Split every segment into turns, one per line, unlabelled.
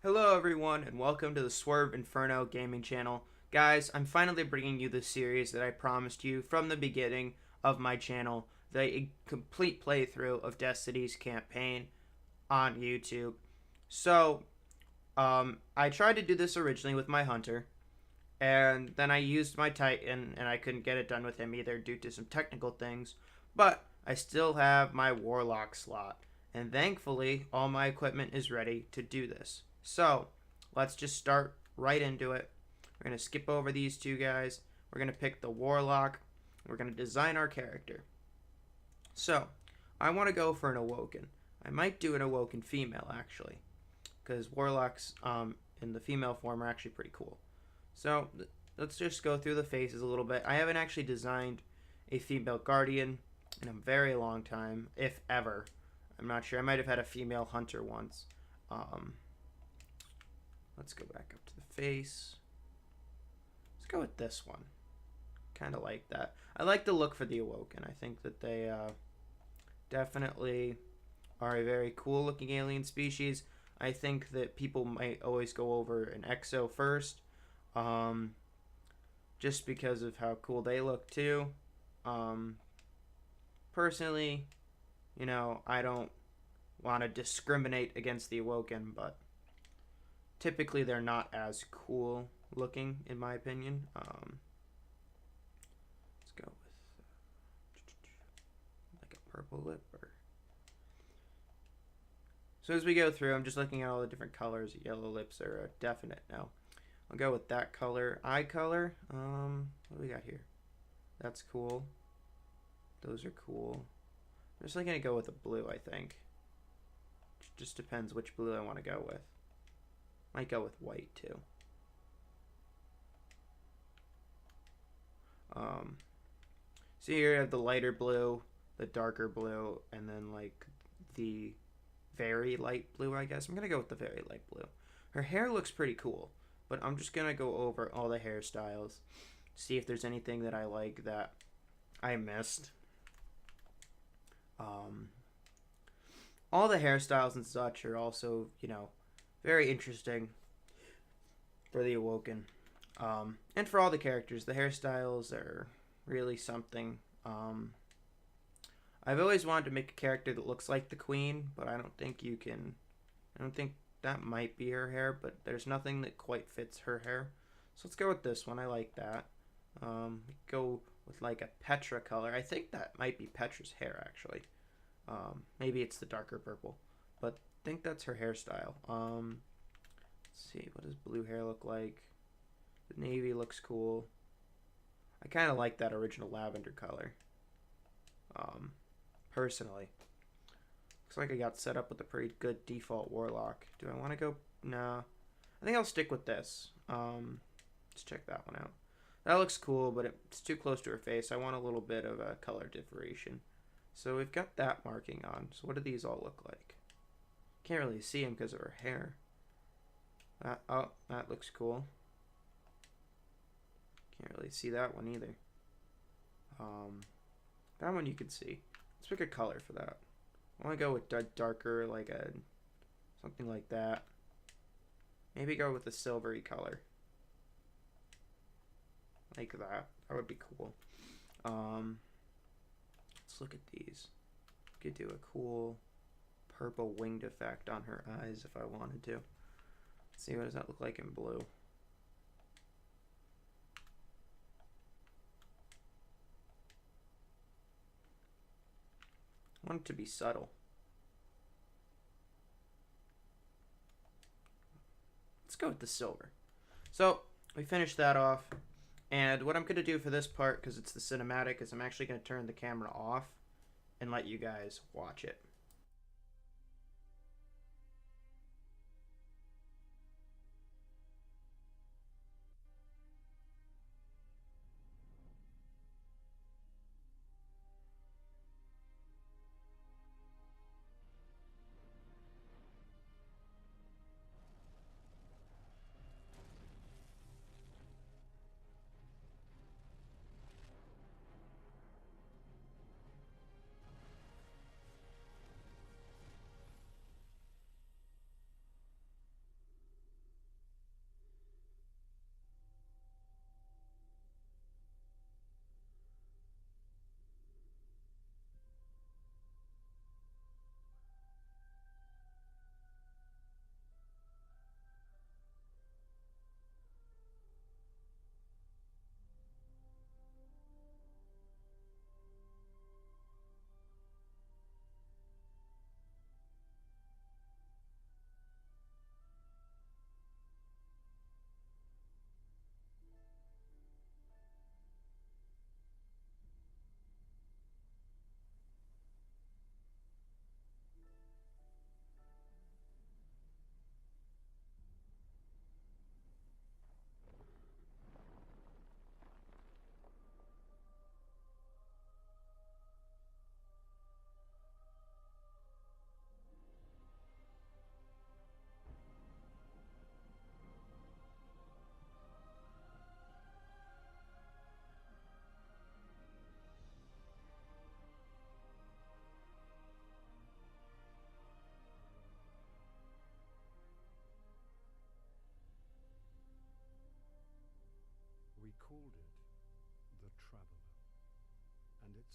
Hello everyone and welcome to the Swerve Inferno gaming channel. Guys, I'm finally bringing you the series that I promised you from the beginning of my channel, the complete playthrough of Destiny's campaign on YouTube. So, I tried to do this originally with my Hunter, and then I used my Titan and I couldn't get it done with him either due to some technical things, but I still have my Warlock slot, and thankfully all my equipment is ready to do this. So let's just start right into it. We're going to skip over these two guys. We're going to pick the Warlock. We're going to design our character. So I want to go for an Awoken. I might do an Awoken female actually, because Warlocks in the female form are actually pretty cool. So let's just go through the faces a little bit. I haven't actually designed a female Guardian in a very long time, if ever. I'm not sure. I might have had a female Hunter once. Let's go back up to the face. Let's go with this one. Kind of like that. I like the look for the Awoken. I think that they definitely are a very cool looking alien species. I think that people might always go over an Exo first, just because of how cool they look too. Personally, I don't want to discriminate against the Awoken, but typically they're not as cool looking in my opinion. Let's go with like a purple lip. So as we go through, I'm just looking at all the different colors. Yellow lips are a definite no. I'll go with that color. Eye color, what do we got here? That's cool. Those are cool. I'm just gonna go with a blue, I think. It just depends which blue I want to go with. Might go with white too. So here you have the lighter blue, the darker blue, and then like the very light blue, I guess. I'm gonna go with the very light blue. Her hair looks pretty cool, but I'm just gonna go over all the hairstyles, see if there's anything that I like that I missed. All the hairstyles and such are also, very interesting for the Awoken. And for all the characters, the hairstyles are really something. I've always wanted to make a character that looks like the Queen, but I don't think you can. I don't think that might be her hair, but there's nothing that quite fits her hair. So let's go with this one. I like that. Go with like a Petra color. I think that might be Petra's hair actually. Maybe it's the darker purple, but I think that's her hairstyle. Let's see, what does blue hair look like? The navy looks cool. I kind of like that original lavender color. Personally. Looks like I got set up with a pretty good default Warlock. Do I want to go? No. I think I'll stick with this. Let's check that one out. That looks cool, but it's too close to her face. I want a little bit of a color differentiation. So we've got that marking on. So what do these all look like? Can't really see them because of her hair. That looks cool. Can't really see that one either. That one you can see. Let's pick a color for that. I want to go with darker, like something like that. Maybe go with a silvery color. Like that. That would be cool. Let's look at these. Could do a cool purple winged effect on her eyes if I wanted to. Let's see, what does that look like in blue? I want it to be subtle. Let's go with the silver. So we finished that off. And what I'm going to do for this part, because it's the cinematic, is I'm actually going to turn the camera off and let you guys watch it.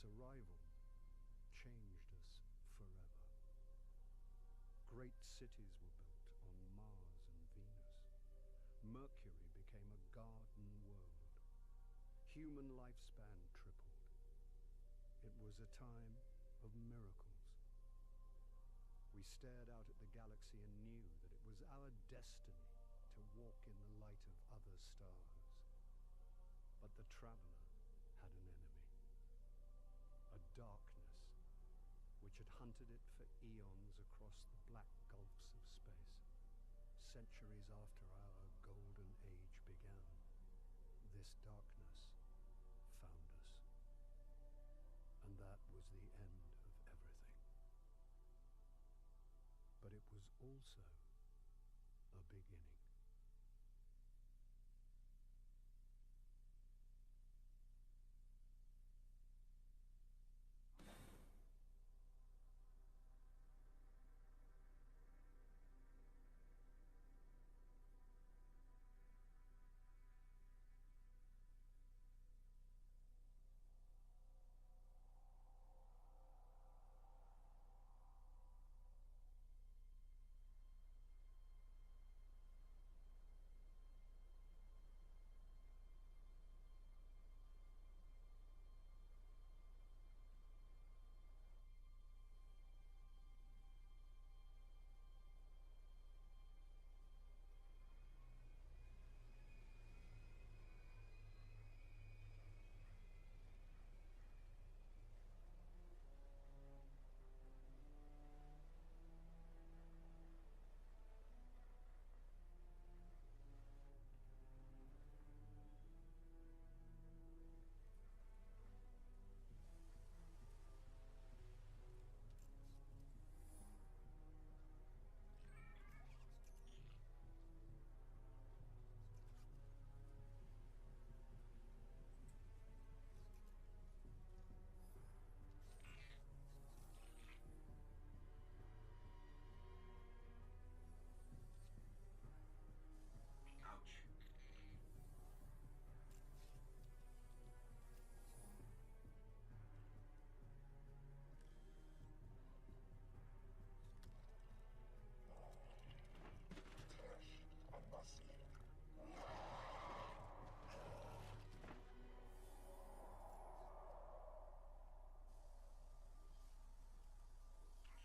its arrival changed us forever. Great cities were built on Mars and Venus. Mercury became a garden world. Human lifespan tripled. It was a time of miracles. We stared out at the galaxy and knew that it was our destiny to walk in the light of other stars. But the traveler had an enemy. A darkness which had hunted it for eons across the black gulfs of space. Centuries after our golden age began, this darkness found us. And that was the end of everything. But it was also a beginning.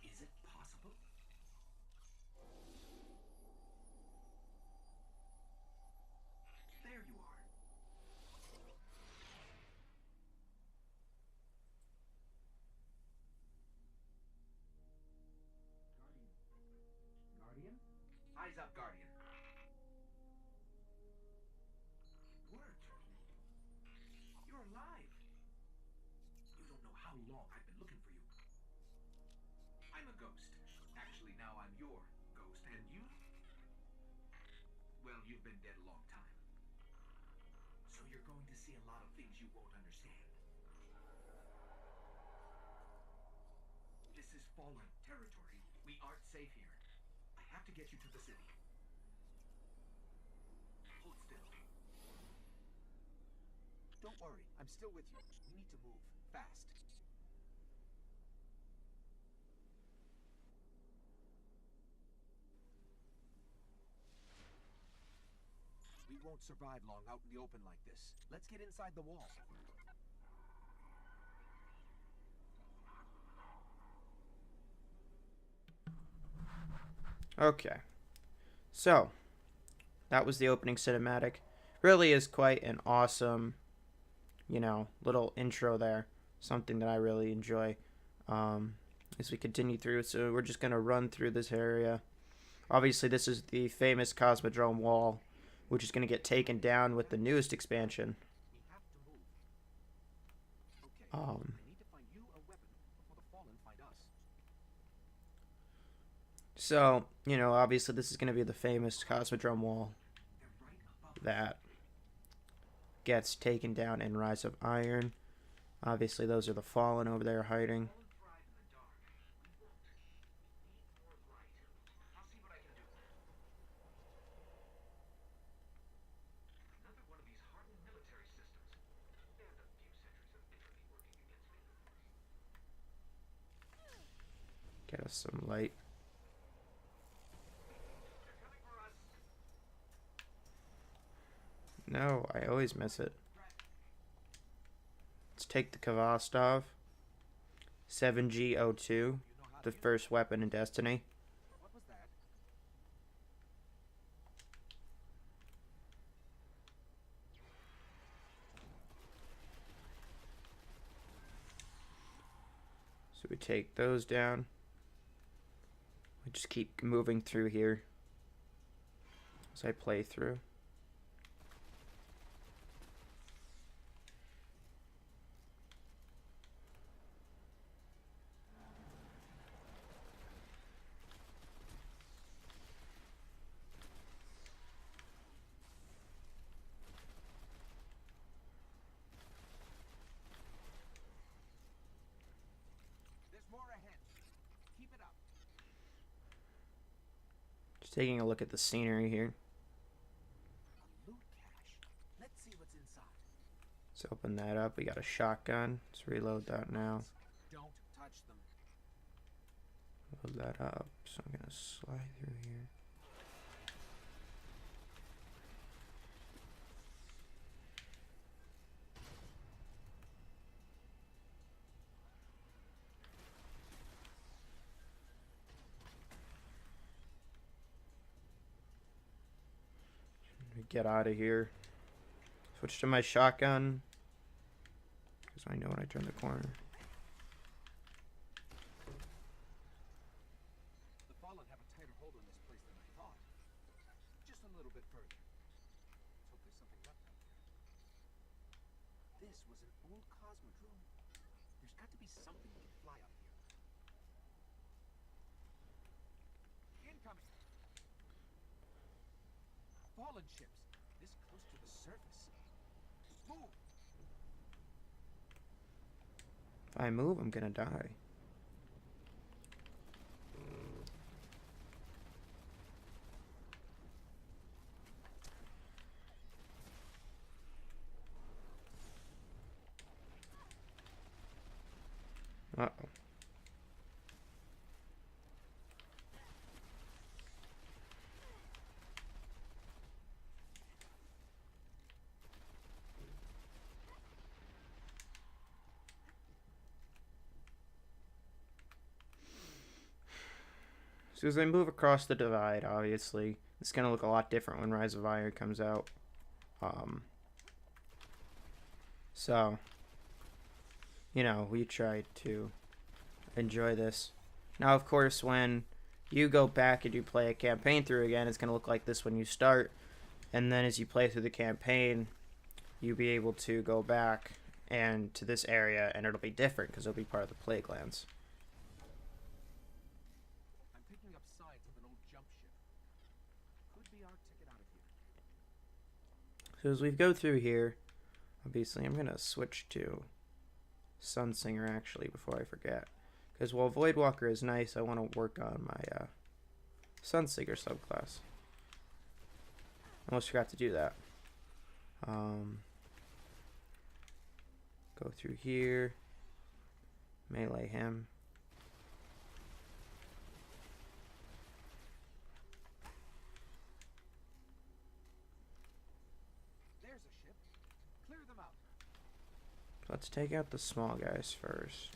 Is it possible? There you are. Guardian? Eyes up, Guardian. Word. You're alive. You don't know how long I've been looking for you. I'm a ghost. Actually, now I'm your ghost. And you? Well, you've been dead a long time. So you're going to see a lot of things you won't understand. This is fallen territory. We aren't safe here. I have to get you to the city. Hold still. Don't worry, I'm still with you. We need to move. Fast. We won't survive long out in the open like this. Let's get inside the wall.
Okay. So, that was the opening cinematic. Really is quite an awesome, little intro there. Something that I really enjoy as we continue through. So, we're just going to run through this area. Obviously, this is the famous Cosmodrome wall, which is going to get taken down with the newest expansion. So, obviously this is going to be the famous Cosmodrome wall that gets taken down in Rise of Iron. Obviously those are the Fallen over there hiding. Get us some light. No, I always miss it. Let's take the Kvastov. 7G02. The first weapon in Destiny.
What was that?
So we take those down. We just keep moving through here as I play through.
There's more ahead. Keep it up.
Just taking a look at the scenery here.
A loot cache. Let's see what's inside.
Let's open that up. We got a shotgun. Let's reload that now.
Don't touch them.
Load that up. So I'm gonna slide through here. Get out of here. Switch to my shotgun because I know when I turn the corner.
The Fallen have a tighter hold on this place than I thought. Just a little bit further. Let's hope there's something left out there. This was an old cosmodrome. There's got to be something that can fly up here. Incoming! Fallen ships. This close to the surface. Move!
If I move, I'm gonna die. Uh-oh. So as I move across the divide, obviously, it's going to look a lot different when Rise of Iron comes out. So, you know, we try to enjoy this. Now, of course, when you go back and you play a campaign through again, it's going to look like this when you start. And then as you play through the campaign, you'll be able to go back and to this area, and it'll be different because it'll be part of the Plague Lands.
I'm picking up signs of an old jump ship. Could be our ticket out of here.
So as we go through here, obviously I'm going to switch to Sunsinger actually before I forget. Because while Voidwalker is nice, I want to work on my Sunsinger subclass. Almost forgot to do that. Go through here. Melee him.
There's a ship. Clear them out.
Let's take out the small guys first.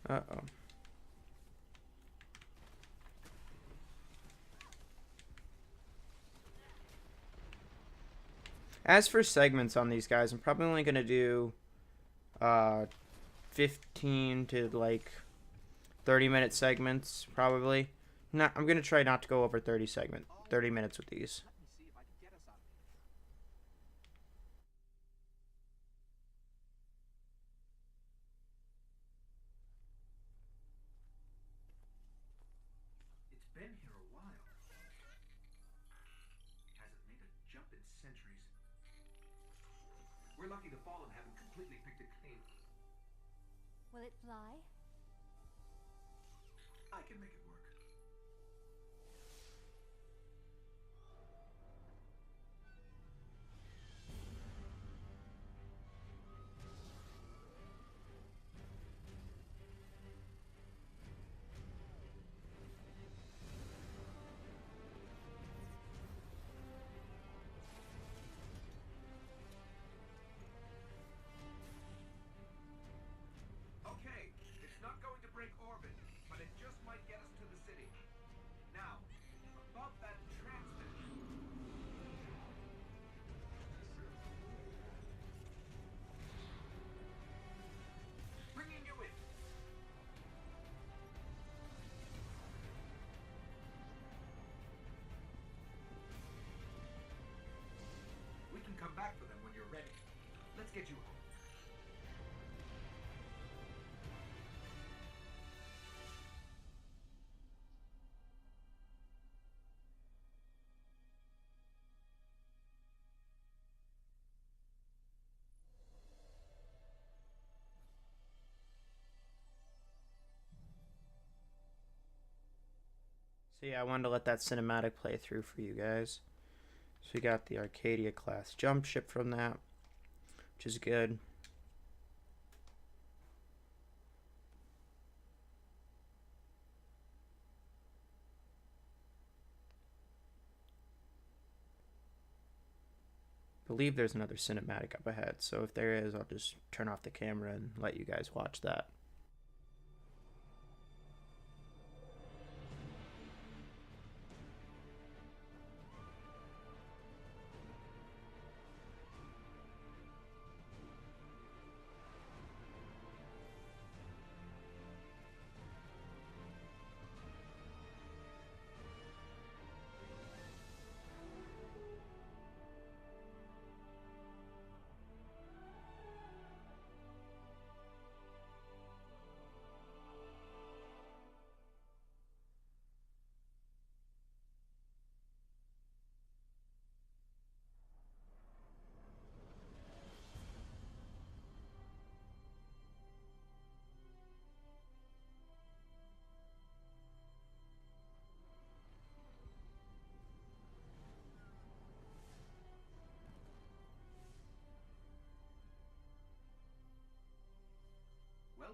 Uh-oh. As for segments on these guys, I'm probably only going to do 15 to like 30-minute segments, probably. Not, I'm going to try not to go over 30 minutes with these.
Let me see if I can get us out of here. It's been here a while. Hasn't made a jump in centuries. We're lucky the Fallen haven't completely picked it clean.
Will it fly?
I can make it work. get you home.
So yeah, I wanted to let that cinematic play through for you guys. So we got the Arcadia class jump ship from that, which is good. I believe there's another cinematic up ahead, so if there is, I'll just turn off the camera and let you guys watch that.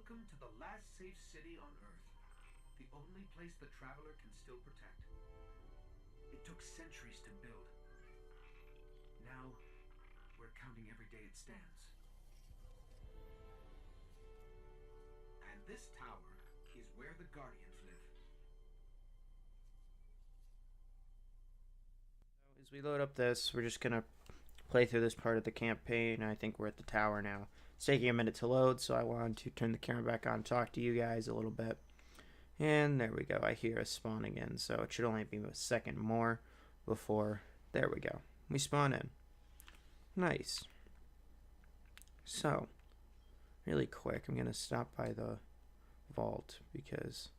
Welcome to the last safe city on Earth. The only place the traveler can still protect. It took centuries to build. Now, we're counting every day it stands. And this tower is where the Guardians live.
As we load up this, we're just going to play through this part of the campaign. I think we're at the tower now. It's taking a minute to load, so I wanted to turn the camera back on and talk to you guys a little bit. And there we go. I hear us spawning in, so it should only be a second more before... There we go. We spawn in. Nice. So, really quick, I'm going to stop by the vault because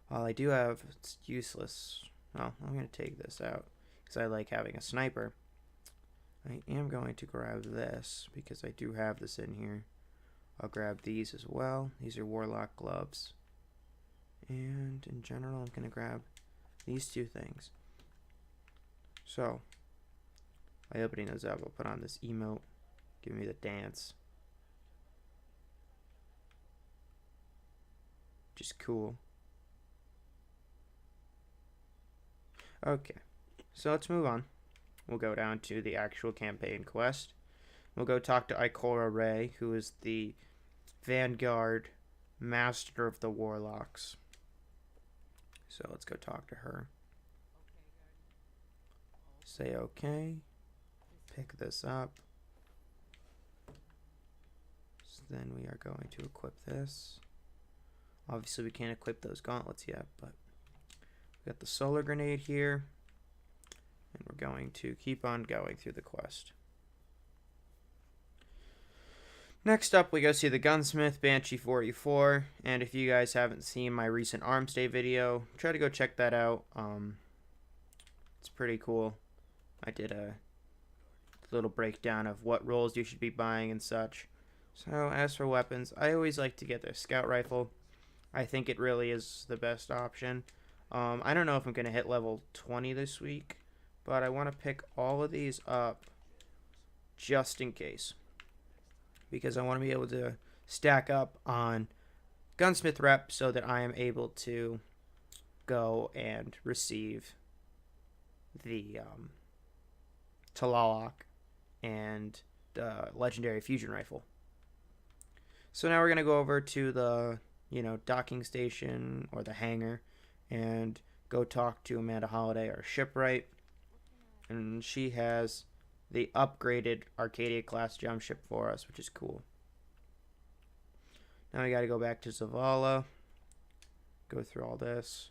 while I do have... It's useless. Well, I'm going to take this out because I like having a sniper. I am going to grab this because I do have this in here. I'll grab these as well. These are Warlock gloves. And in general, I'm going to grab these two things. So, by opening those up, I'll put on this emote. Give me the dance. Just cool. Okay, so let's move on. We'll go down to the actual campaign quest. We'll go talk to Ikora Ray, who is the Vanguard Master of the Warlocks. So let's go talk to her. Say okay. Pick this up. So then we are going to equip this. Obviously we can't equip those gauntlets yet, but we got the solar grenade here. And we're going to keep on going through the quest. Next up, we go see the gunsmith, Banshee 44. And if you guys haven't seen my recent Arms Day video, try to go check that out. It's pretty cool. I did a little breakdown of what roles you should be buying and such. So as for weapons, I always like to get the scout rifle. I think it really is the best option. I don't know if I'm going to hit level 20 this week, but I want to pick all of these up just in case, because I want to be able to stack up on gunsmith rep so that I am able to go and receive the Talalak and the legendary fusion rifle. So now we're going to go over to the, docking station or the hangar and go talk to Amanda Holiday, our shipwright. And she has the upgraded Arcadia class jump ship for us, which is cool. Now we got to go back to Zavala, go through all this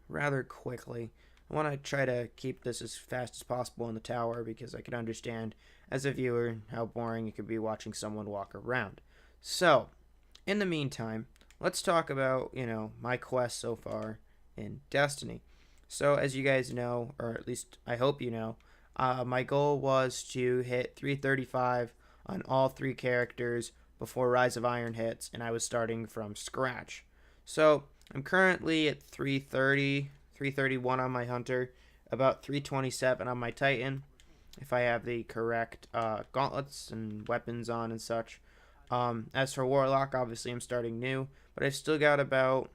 rather quickly. I want to try to keep this as fast as possible in the tower because I can understand as a viewer how boring it could be watching someone walk around. So, in the meantime, let's talk about, my quest so far in Destiny. So, as you guys know, or at least I hope you know, my goal was to hit 335 on all 3 characters before Rise of Iron hits, and I was starting from scratch. So, I'm currently at 330, 331 on my Hunter, about 327 on my Titan, if I have the correct gauntlets and weapons on and such. As for Warlock, obviously I'm starting new, but I've still got about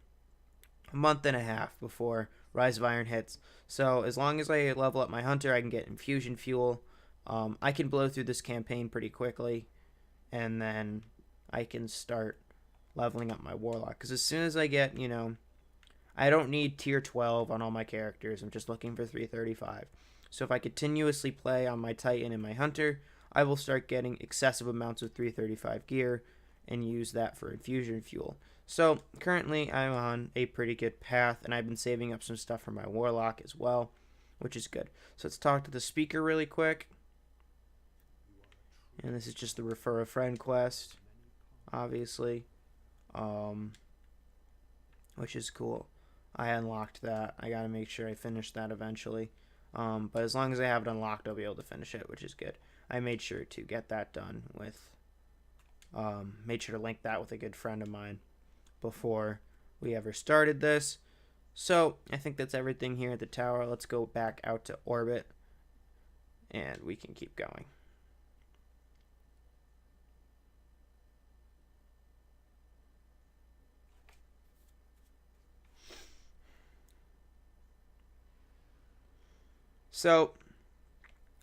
a month and a half before Rise of Iron hits. So as long as I level up my Hunter, I can get infusion fuel. I can blow through this campaign pretty quickly, and then I can start leveling up my Warlock. Because as soon as I get, I don't need tier 12 on all my characters. I'm just looking for 335. So if I continuously play on my Titan and my Hunter, I will start getting excessive amounts of 335 gear and use that for infusion fuel. So currently I'm on a pretty good path, and I've been saving up some stuff for my Warlock as well, which is good. So let's talk to the speaker really quick. And this is just the refer a friend quest, obviously, which is cool. I unlocked that. I gotta make sure I finish that eventually. But as long as I have it unlocked, I'll be able to finish it, which is good. I made sure to get that done with, made sure to link that with a good friend of mine before we ever started this. So I think that's everything here at the tower. Let's go back out to orbit, and we can keep going. So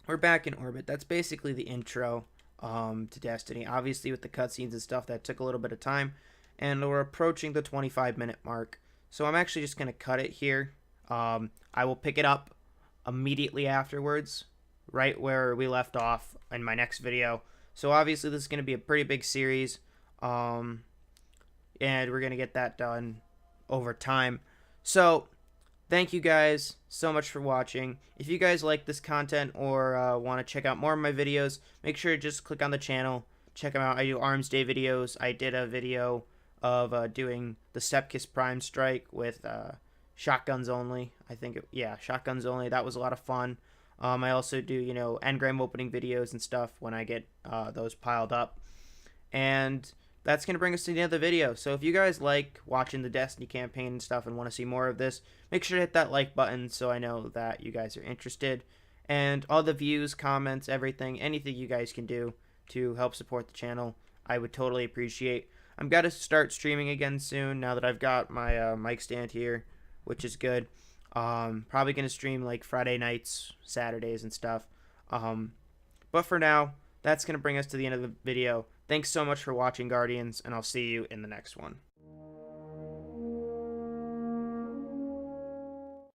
we're back in orbit. That's basically the intro to Destiny. Obviously, with the cutscenes and stuff, that took a little bit of time, and we're approaching the 25-minute mark. So I'm actually just going to cut it here. I will pick it up immediately afterwards, right where we left off in my next video. So obviously, this is going to be a pretty big series, and we're going to get that done over time. So thank you guys so much for watching. If you guys like this content or want to check out more of my videos, make sure to just click on the channel. Check them out. I do Arms Day videos. I did a video of doing the Stepkiss Prime Strike with shotguns only. Shotguns only. That was a lot of fun. I also do, engram opening videos and stuff when I get those piled up. And that's going to bring us to the end of the video. So if you guys like watching the Destiny campaign and stuff and want to see more of this, make sure to hit that like button so I know that you guys are interested. And all the views, comments, everything, anything you guys can do to help support the channel, I would totally appreciate. I'm going to start streaming again soon now that I've got my mic stand here, which is good. Probably going to stream like Friday nights, Saturdays and stuff. But for now, that's going to bring us to the end of the video. Thanks so much for watching, Guardians, and I'll see you in the next one.